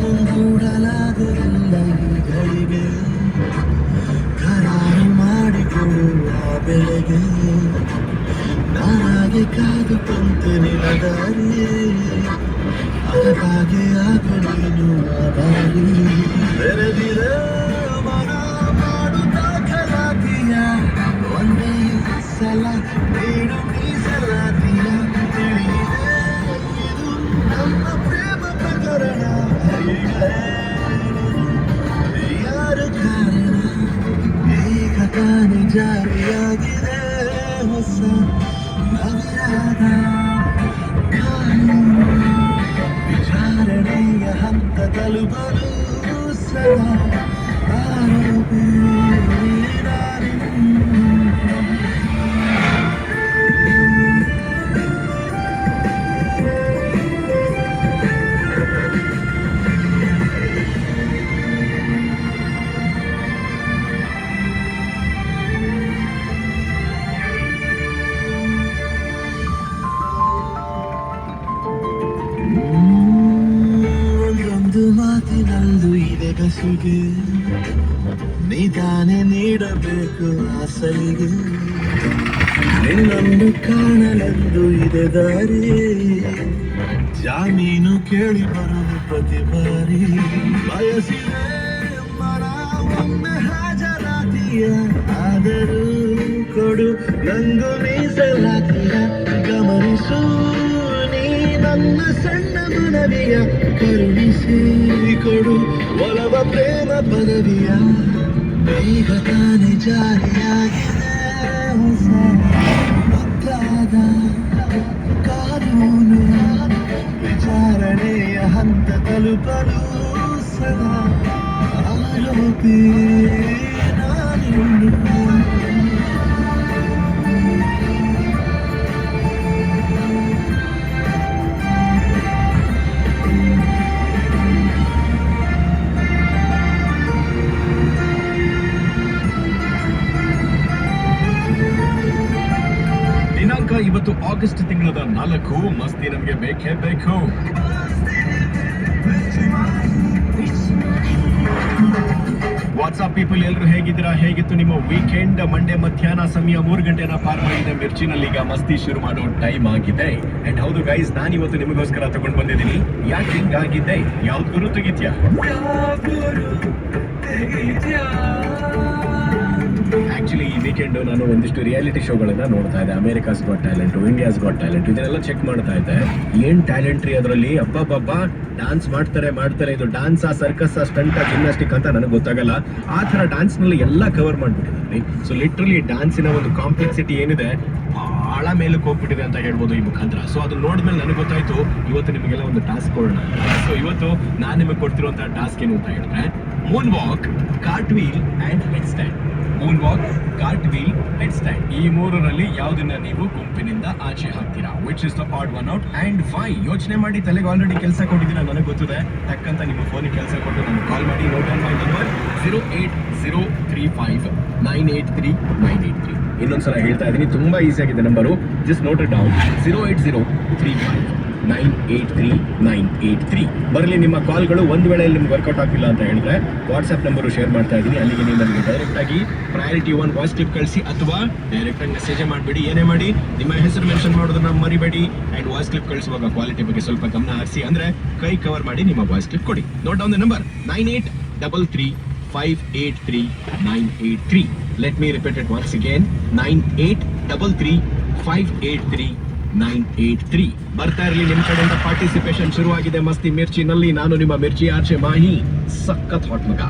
ಮುಂದೂಡಲಾಗಲಿಲ್ಲ ಈ ಗಳಿಗೆ ಕರಾರು ಮಾಡಿಕೊಳ್ಳುವ ಬೆಳೆಗೆ ನಾನಾಗೆ ಕಾದು ಕುಂತು ನಿನ್ನ ದಾರಿಯೇ ಅದಕ್ಕಾಗಿ ಆಗಲೇನು ಆಭಾರಿ ಬೆರೆದಿರ ಮನ ಮಾಡುತ್ತಾ ಕಲಾತಿಯ ಒಂದೇ ಸಲ ನೀಡು ಮೀಸಲಾತಿಯ ತಿಳಿಯಿದೆ ಇದು ನಮ್ಮ ಪ್ರೇಮ ಪ್ರಕರಣ ಯಾರು ಕಾರಣ ಈಗ ತಾನೇ ಜಾರಿಯಾಗಿದೆ ಹೊಸ ನಗರದ ಕಾನೂನು ವಿಚಾರಣೆಯ ಹಂತ ತಲುಪಲು ಸದಾ ಆರೋಪಿ ಒಂದೊಂದು ಮಾತಿನಲ್ಲೂ ಇದೆ ಕಸುಗೆ ನೀತಾನೆ ನೀಡಬೇಕು ಆ ಸಲಿಗೆ ನಿನ್ನನ್ನು ಕಾಣಲೆಂದು ಇದೆ ದಾರಿ ಜಾಮೀನು ಕೇಳಿ ಬರುವುದು ಪ್ರತಿ ಬಾರಿ ಬಯಸಿದೆ ಮನ ಒಮ್ಮೆ ಹಾಜರಾತಿಯ ಆದರೂ ಕೊಡು ನಂಗು ಮೀಸಲಾತಿಯ ಗಮನಿಸು ನೀ ನನ್ನ ಸಣ್ಣ ಮನವಿಯ ಕರುಣಿಸಿ ಕೊಡು ಒಲವ ಪ್ರೇಮ ಪದವಿಯ ಈಗ ತಾನೇ ಜಾರಿಯಾಗಿದೆ ಹೊಸ ಮುದ್ದಾದ ಕಾನೂನು ವಿಚಾರಣೆಯ ಹಂತ ತಲುಪಲು ಸದಾ ಆರೋಪಿ ನಾನು ದಿನಾಂಕ ಇವತ್ತು ಆಗಸ್ಟ್ ತಿಂಗಳದ 4. ಮಸ್ತಿ ನಮಗೆ ಬೇಕೇ ಬೇಕು. ವಾಟ್ಸ್ಆಪ್ ಪೀಪಲ್ ಎಲ್ಲರೂ ಹೇಗಿದ್ದೀರಾ? ಹೇಗಿತ್ತು ನಿಮ್ಮ ವೀಕೆಂಡ್? ಮಂಡೇ ಮಧ್ಯಾಹ್ನ ಸಮಯ 3 ಗಂಟೆನ ಪಾರ್ ಮಾಡಿದೆ. ಮಿರ್ಚಿನಲ್ಲಿ ಈಗ ಮಸ್ತಿ ಶುರು ಮಾಡೋ ಟೈಮ್ ಆಗಿದೆ. ಅಂಡ್ ಹೌದು ಗೈಸ್, ನಾನು ಇವತ್ತು ನಿಮಗೋಸ್ಕರ ತಗೊಂಡು ಬಂದಿದ್ದೀನಿ. ಯಾಕೆ ಹಿಂಗಾಗಿದೆ? ಯಾವ್ದು ಗುರು ತೆಗಿತ್ಯಾ? ಆಕ್ಚುಲಿ ಈ ವೀಕೆಂಡ್ ನಾನು ಒಂದಿಷ್ಟು ರಿಯಾಲಿಟಿ ಶೋಗಳನ್ನ ನೋಡ್ತಾ ಇದ್ದೆ. America's got talent, India's got talent, ಇದನ್ನೆಲ್ಲ ಚೆಕ್ ಮಾಡ್ತಾ ಇದ್ದೆ. ಏನ್ ಟ್ಯಾಲೆಂಟ್ ರೀ ಅದರಲ್ಲಿ! ಅಬ್ಬಬ್ಬಬ್ಬಾ, ಡಾನ್ಸ್ ಮಾಡ್ತಾರೆ. ಇದು ಡಾನ್ಸ್, ಸರ್ಕಸ್, ಸ್ಟಂಟ್, ಜಿಮ್ನಾಸ್ಟಿಕ್ ಅಂತ ನನಗೆ ಗೊತ್ತಾಗಲ್ಲ. ಆ ಥರ ಡಾನ್ಸ್ ನಲ್ಲಿ ಎಲ್ಲ ಕವರ್ ಮಾಡ್ಬಿಟ್ಟಿದ್ದಾರೆ. ಸೊ ಲಿಟ್ರಲಿ ಡಾನ್ಸಿನ ಒಂದು ಕಾಂಪ್ಲೆಕ್ಸಿಟಿ ಏನಿದೆ ಬಹಳ ಮೇಲಕ್ಕೆ ಹೋಗ್ಬಿಟ್ಟಿದೆ ಅಂತ ಹೇಳ್ಬೋದು ಈ ಮುಖಾಂತರ. ಸೊ ಅದನ್ನ ನೋಡಿದ್ಮೇಲೆ ನನಗೆ ಗೊತ್ತಾಯ್ತು, ಇವತ್ತು ನಿಮಗೆಲ್ಲ ಒಂದು ಟಾಸ್ಕ್ ಕೊಡೋಣ. ಸೊ ಇವತ್ತು ನಾನು ನಿಮಗೆ ಕೊಡ್ತಿರುವಂತಹ ಟಾಸ್ಕ್ ಏನು ಅಂತ ಹೇಳಿದ್ರೆ, moonwalk, cartwheel and headstand. Moonwalk, cartwheel, headstand, ಈ ಮೂರರಲ್ಲಿ ಯಾವ್ದನ್ನ ನೀವು ಗುಂಪಿನಿಂದ ಆಚೆ ಹಾಕ್ತೀರಾ? Which is the odd one out and why? ಯೋಚನೆ ಮಾಡಿ, ತಲೆಗೆ ಆಲ್ರೆಡಿ ಕೆಲಸ ಕೊಟ್ಟಿದ್ದೀರಾ ನನಗೆ ಗೊತ್ತಿದೆ. ತಕ್ಕಂತ ನಿಮ್ಮ ಫೋನಿಗೆ ಕೆಲಸ ಕೊಟ್ಟು ನನಗೆ ಕಾಲ್ ಮಾಡಿ. Note down my number 08035983983. ಇನ್ನೊಂದ್ಸಲ ಹೇಳ್ತಾ ಇದ್ದೀನಿ, ತುಂಬಾ ಈಸಿ ಆಗಿದೆ number, just note it down. 08035983983. ಬರಲಿ ನಿಮ್ಮ ಕಾಲ್ಗಳು. ಒಂದು ವೇಳೆ ನಿಮ್ಗೆ ವರ್ಕೌಟ್ ಆಗಿಲ್ಲ ಅಂತ ಹೇಳಿದ್ರೆ ವಾಟ್ಸ್ಆಪ್ ನಂಬರು ಶೇರ್ ಮಾಡ್ತಾ ಇದ್ದೀನಿ. ಅಲ್ಲಿಗೆ ನೀವು ನನಗೆ ಡೈರೆಕ್ಟ್ ಆಗಿ ಪ್ರಯಾರಿಟಿ 1 ವಾಯ್ಸ್ ಕ್ಲಿಪ್ ಕಳಿಸಿ, ಅಥವಾ ಡೈರೆಕ್ಟ್ ಆಗಿ ಮೆಸೇಜ್ ಮಾಡಬೇಡಿ. ಏನೇ ಮಾಡಿ, ನಿಮ್ಮ ಹೆಸರು ಮೆನ್ಷನ್ ಮಾಡೋದನ್ನ ಮರಿಬೇಡಿ. ಅಂಡ್ ವಾಯ್ಸ್ ಕ್ಲಿಪ್ ಕಳಿಸುವಾಗ ಕ್ವಾಲಿಟಿ ಬಗ್ಗೆ ಸ್ವಲ್ಪ ಗಮನ ಹರಿಸಿ. ಅಂದ್ರೆ ಕೈ ಕವರ್ ಮಾಡಿ ನಿಮ್ಮ ವಾಯ್ಸ್ ಕ್ಲಿಪ್ ಕೊಡಿ. Note down the number 9833583983. Let me repeat it once again, 9833583983. ಬರ್ತಾ ಇರಲಿ ನಿಮ್ಮ ಕಡೆಯಿಂದ ಪಾರ್ಟಿಸಿಪೇಷನ್ ಶುರುವಾಗಿದೆ ಮಸ್ತಿ ಮಿರ್ಚಿನಲ್ಲಿ. ನಾನು ನಿಮ್ಮ ಮಿರ್ಚಿ ಆರ್ಚೆ ಮಾಹಿ, ಸಖತ್ ಹಾಟ್ ಮಗ.